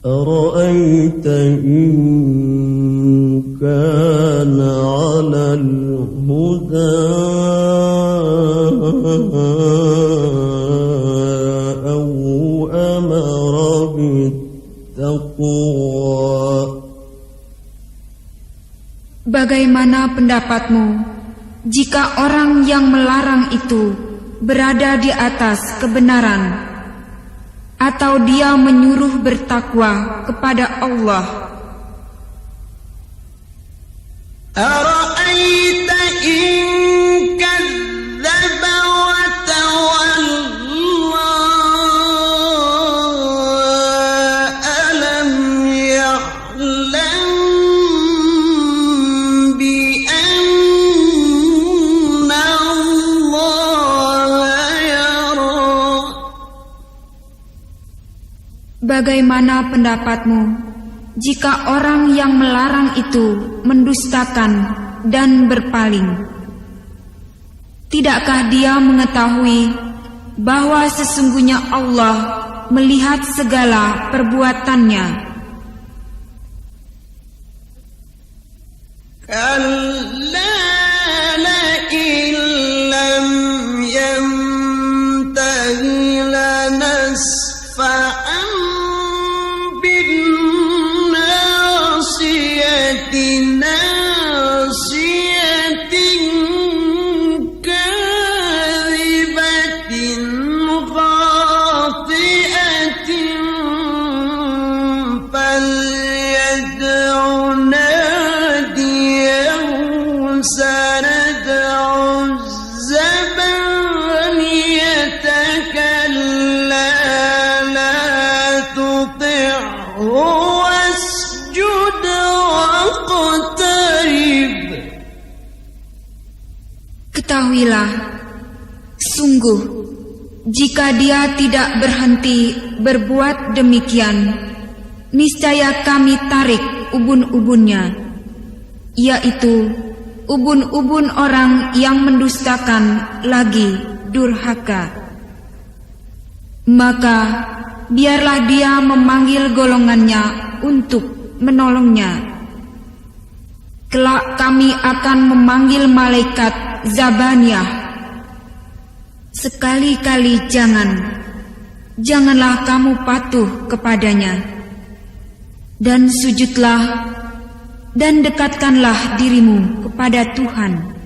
أرأيت إن كان على الهدى أو أمر بالتقوى. Bagaimana pendapatmu jika orang yang melarang itu berada di atas kebenaran, atau dia menyuruh bertakwa kepada Allah? Ara'aita in kadzdzaba wa tawalla alam ya'lam bi anna Allah yara. Bagaimana pendapatmu jika orang yang melarang itu mendustakan dan berpaling? Tidakkah dia mengetahui bahwa sesungguhnya Allah melihat segala perbuatannya? Kalla la'in lam yantahi lanasfa'an Ketahuilah, sungguh, jika dia tidak berhenti berbuat demikian, niscaya kami tarik ubun-ubunnya, yaitu ubun-ubun orang yang mendustakan lagi durhaka. Maka biarlah dia memanggil golongannya untuk menolongnya. Kelak kami akan memanggil malaikat Zabaniyah. Sekali-kali janganlah kamu patuh kepadanya, dan sujudlah dan dekatkanlah dirimu kepada Tuhan.